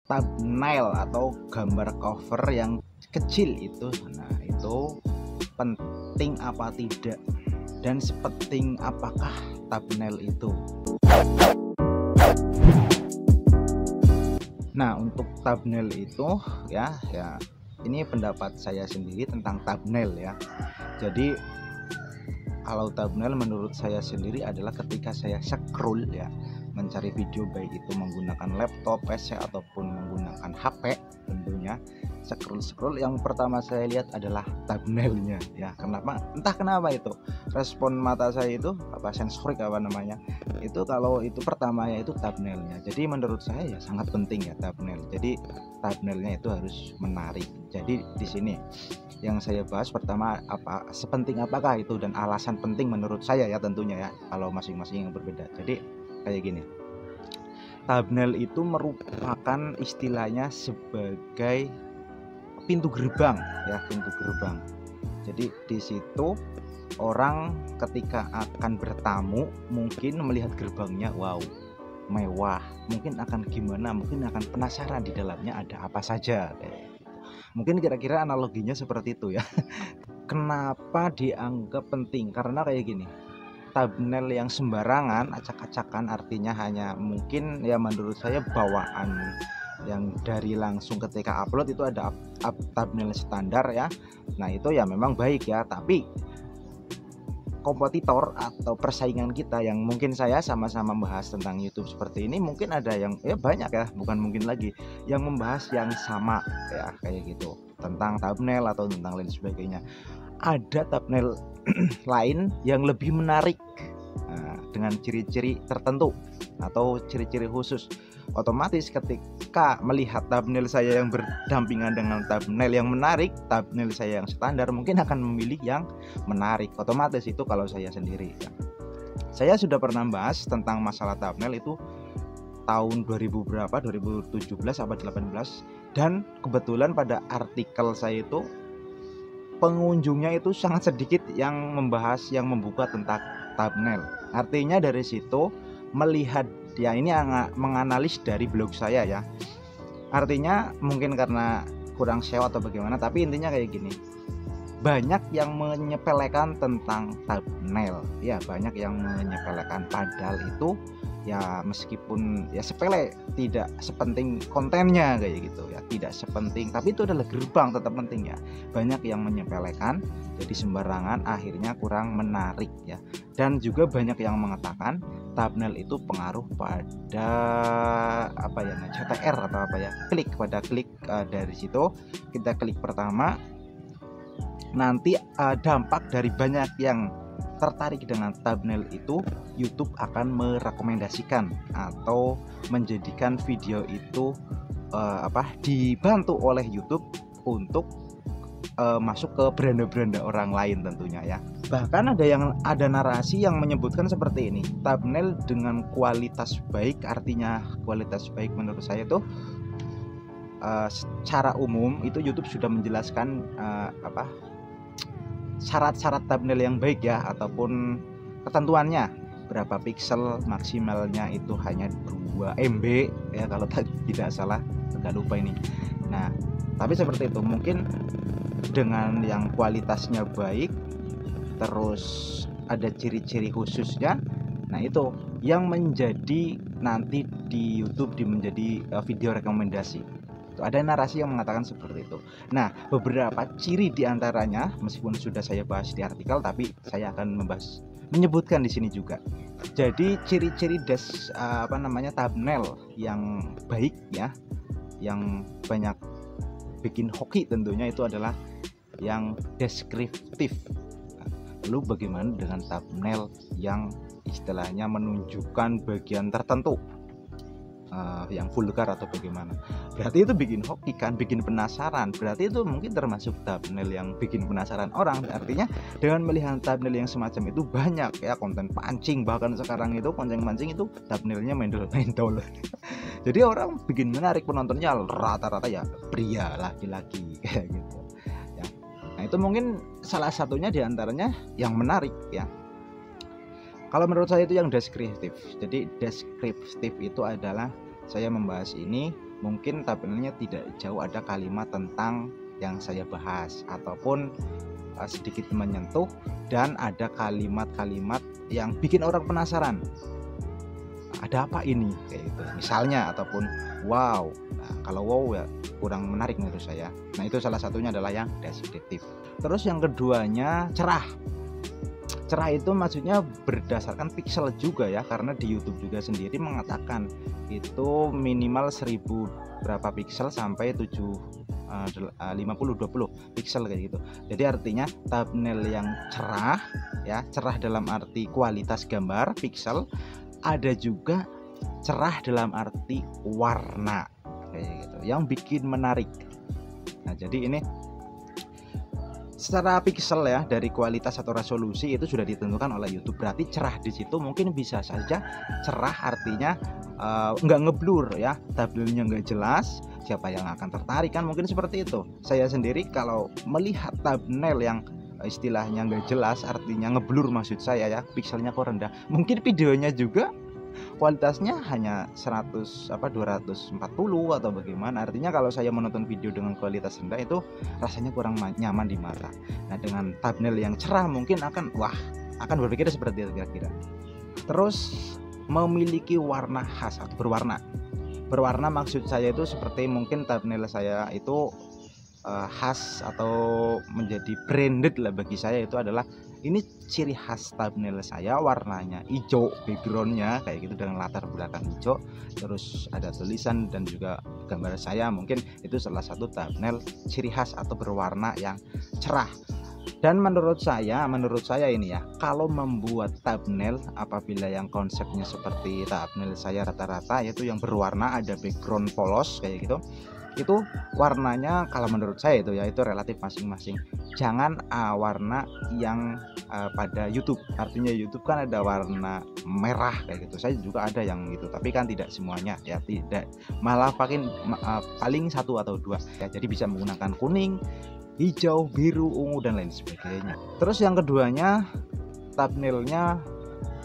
thumbnail atau gambar cover yang kecil itu, nah itu penting apa tidak, dan sepenting apakah thumbnail itu. Nah, untuk thumbnail itu ya ini pendapat saya sendiri tentang thumbnail ya. Jadi kalau thumbnail menurut saya sendiri adalah ketika saya scroll ya, mencari video baik itu menggunakan laptop, PC ataupun menggunakan HP tentunya, scroll yang pertama saya lihat adalah thumbnailnya ya. Kenapa? Entah kenapa itu respon mata saya itu sensorik namanya itu, kalau itu pertamanya itu thumbnailnya. Jadi menurut saya ya sangat penting ya thumbnail. Jadi thumbnailnya itu harus menarik. Jadi di sini yang saya bahas pertama sepenting apakah itu, dan alasan penting menurut saya ya tentunya ya, kalau masing-masing yang berbeda. Jadi kayak gini, thumbnail itu merupakan istilahnya sebagai pintu gerbang ya, pintu gerbang. Jadi di situ orang ketika akan bertamu mungkin melihat gerbangnya, wow mewah, mungkin akan gimana, mungkin akan penasaran di dalamnya ada apa saja. Mungkin kira-kira analoginya seperti itu ya. Kenapa dianggap penting? Karena kayak gini, thumbnail yang sembarangan, acak-acakan, artinya hanya mungkin ya menurut saya bawaan yang dari langsung ketika upload itu ada thumbnail standar ya. Nah itu ya memang baik ya, tapi kompetitor atau persaingan kita yang mungkin saya sama-sama membahas tentang YouTube seperti ini, mungkin ada yang ya banyak ya, bukan mungkin lagi, yang membahas yang sama ya kayak gitu tentang thumbnail atau tentang lain sebagainya. Ada thumbnail lain yang lebih menarik dengan ciri-ciri tertentu atau ciri-ciri khusus. Otomatis ketika melihat thumbnail saya yang berdampingan dengan thumbnail yang menarik, thumbnail saya yang standar mungkin akan memilih yang menarik. Otomatis itu kalau saya sendiri ya. Saya sudah pernah bahas tentang masalah thumbnail itu tahun 2017 apa 18, dan kebetulan pada artikel saya itu pengunjungnya itu sangat sedikit yang membahas, yang membuka tentang thumbnail. Artinya dari situ melihat ya, ini menganalis dari blog saya ya. Artinya mungkin karena kurang SEO atau bagaimana, tapi intinya kayak gini. Banyak yang menyepelekan tentang thumbnail. Ya, banyak yang menyepelekan, padahal itu ya meskipun ya sepele, tidak sepenting kontennya kayak gitu ya, tidak sepenting, tapi itu adalah gerbang, tetap penting ya. Banyak yang menyepelekan, jadi sembarangan, akhirnya kurang menarik ya. Dan juga banyak yang mengatakan thumbnail itu pengaruh pada CTR atau klik, pada klik. Dari situ kita klik pertama, nanti dampak dari banyak yang tertarik dengan thumbnail itu, YouTube akan merekomendasikan atau menjadikan video itu dibantu oleh YouTube untuk masuk ke beranda-beranda orang lain tentunya ya. Bahkan ada narasi yang menyebutkan seperti ini, thumbnail dengan kualitas baik, artinya kualitas baik menurut saya itu secara umum itu YouTube sudah menjelaskan syarat-syarat thumbnail yang baik ya, ataupun ketentuannya berapa piksel, maksimalnya itu hanya 2 MB ya kalau tidak salah, agak lupa ini. Nah tapi seperti itu, mungkin dengan yang kualitasnya baik terus ada ciri-ciri khususnya, nah itu yang menjadi nanti di YouTube menjadi video rekomendasi. Ada narasi yang mengatakan seperti itu. Nah, beberapa ciri diantaranya meskipun sudah saya bahas di artikel, tapi saya akan menyebutkan di sini juga. Jadi ciri-ciri thumbnail yang baik ya, yang banyak bikin hoki tentunya, itu adalah yang deskriptif. Lalu bagaimana dengan thumbnail yang istilahnya menunjukkan bagian tertentu, yang vulgar atau bagaimana? Berarti itu bikin hoki kan, bikin penasaran. Berarti itu mungkin termasuk thumbnail yang bikin penasaran orang. Artinya dengan melihat thumbnail yang semacam itu banyak ya, konten pancing, bahkan sekarang itu konten pancing itu thumbnailnya mendol-mendol. Jadi orang bikin menarik, penontonnya rata-rata ya pria, laki-laki kayak gitu ya. Nah itu mungkin salah satunya diantaranya yang menarik ya. Kalau menurut saya itu yang deskriptif. Jadi deskriptif itu adalah saya membahas ini mungkin thumbnailnya tidak jauh ada kalimat tentang yang saya bahas, ataupun sedikit menyentuh dan ada kalimat-kalimat yang bikin orang penasaran, ada apa ini, kayak gitu misalnya, ataupun wow. Nah, kalau wow ya kurang menarik menurut saya. Nah, itu salah satunya adalah yang deskriptif. Terus yang keduanya cerah. Cerah itu maksudnya berdasarkan pixel juga ya, karena di YouTube juga sendiri mengatakan itu minimal 1000 berapa pixel sampai 50-20 pixel kayak gitu. Jadi artinya thumbnail yang cerah ya, cerah dalam arti kualitas gambar pixel, ada juga cerah dalam arti warna kayak gitu, yang bikin menarik. Nah, jadi ini secara pixel ya, dari kualitas atau resolusi itu sudah ditentukan oleh YouTube. Berarti cerah di situ mungkin bisa saja cerah artinya nggak ngeblur ya, thumbnailnya nggak jelas, siapa yang akan tertarik kan, mungkin seperti itu. Saya sendiri kalau melihat thumbnail yang istilahnya nggak jelas, artinya ngeblur maksud saya ya, pixelnya kok rendah, mungkin videonya juga kualitasnya hanya 240 atau bagaimana. Artinya kalau saya menonton video dengan kualitas rendah itu rasanya kurang nyaman di mata. Nah, dengan thumbnail yang cerah mungkin akan berpikir seperti itu kira-kira. Terus memiliki warna khas atau berwarna maksud saya itu seperti mungkin thumbnail saya itu khas atau menjadi branded lah bagi saya, itu adalah ini ciri khas thumbnail saya, warnanya hijau backgroundnya kayak gitu dengan latar belakang hijau, terus ada tulisan dan juga gambar saya, mungkin itu salah satu thumbnail ciri khas atau berwarna yang cerah. Dan menurut saya ini ya, kalau membuat thumbnail apabila yang konsepnya seperti thumbnail saya rata-rata yaitu yang berwarna, ada background polos kayak gitu, itu warnanya kalau menurut saya itu ya, itu relatif masing-masing. Jangan warna yang pada YouTube, artinya YouTube kan ada warna merah kayak gitu, saya juga ada yang gitu, tapi kan tidak semuanya ya, tidak, malah paling satu atau dua ya, jadi bisa menggunakan kuning, hijau, biru, ungu dan lain sebagainya. Terus yang keduanya, thumbnailnya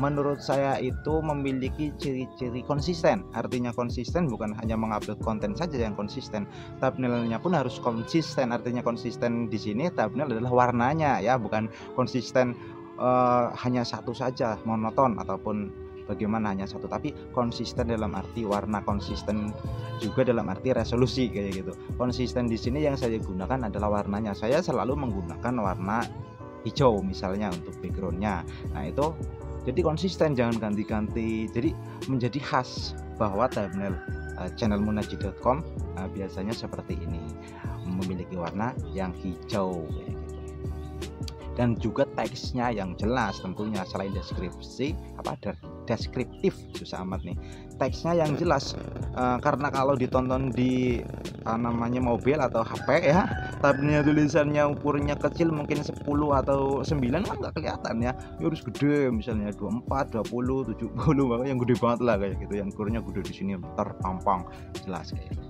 menurut saya itu memiliki ciri-ciri konsisten. Artinya konsisten bukan hanya mengupload konten saja yang konsisten, thumbnailnya pun harus konsisten. Artinya konsisten di sini thumbnail adalah warnanya ya, bukan konsisten hanya satu saja monoton ataupun bagaimana hanya satu, tapi konsisten dalam arti warna, konsisten juga dalam arti resolusi kayak gitu. Konsisten di sini yang saya gunakan adalah warnanya. Saya selalu menggunakan warna hijau misalnya untuk backgroundnya. Nah, itu jadi konsisten, jangan ganti-ganti, jadi menjadi khas bahwa thumbnail channel munaji.com biasanya seperti ini, memiliki warna yang hijau kayak gitu. Dan juga teksnya yang jelas tentunya, selain deskriptif, susah amat nih, teksnya yang jelas, karena kalau ditonton di namanya mobil atau HP ya, thumbnailnya tulisannya ukurannya kecil mungkin 10 atau 9 kan nggak kelihatan ya, harus gede misalnya 24, 20, 70, makanya yang gede banget lah kayak gitu, yang ukurannya gede di sini terpampang jelas kayak gitu.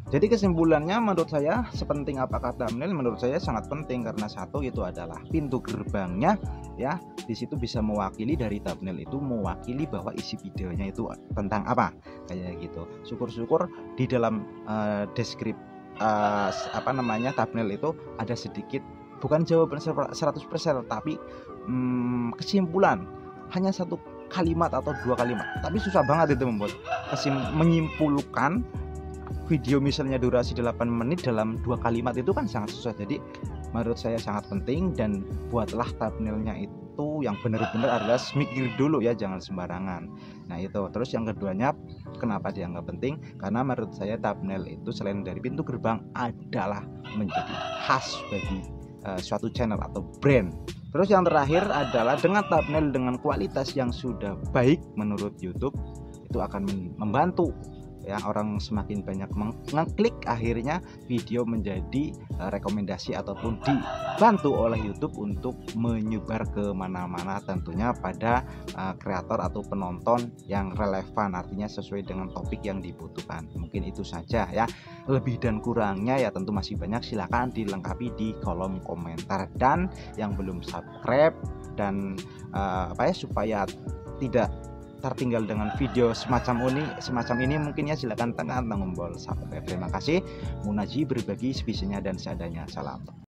Jadi kesimpulannya menurut saya, sepenting apakah thumbnail? Menurut saya sangat penting, karena satu itu adalah pintu gerbangnya ya, di situ bisa mewakili, dari thumbnail itu mewakili bahwa isi videonya itu tentang apa kayak gitu. Syukur-syukur di dalam thumbnail itu ada sedikit, bukan jawaban 100%, tapi kesimpulan, hanya satu kalimat atau dua kalimat, tapi susah banget itu membuat menyimpulkan video misalnya durasi 8 menit dalam 2 kalimat, itu kan sangat susah. Jadi menurut saya sangat penting, dan buatlah thumbnailnya itu yang benar-benar adalah mikir dulu ya, jangan sembarangan. Nah itu. Terus yang keduanya, kenapa dianggap penting? Karena menurut saya thumbnail itu selain dari pintu gerbang adalah menjadi khas bagi suatu channel atau brand. Terus yang terakhir adalah dengan thumbnail dengan kualitas yang sudah baik menurut YouTube, itu akan membantu ya, orang semakin banyak mengklik, akhirnya video menjadi rekomendasi ataupun dibantu oleh YouTube untuk menyebar ke mana-mana, tentunya pada kreator atau penonton yang relevan, artinya sesuai dengan topik yang dibutuhkan. Mungkin itu saja ya, lebih dan kurangnya ya tentu masih banyak, silahkan dilengkapi di kolom komentar. Dan yang belum subscribe dan supaya tidak tertinggal dengan video semacam ini mungkin ya, silakan tekan tombol subscribe. Terima kasih. Munaji berbagi sebisanya dan seadanya. Salam.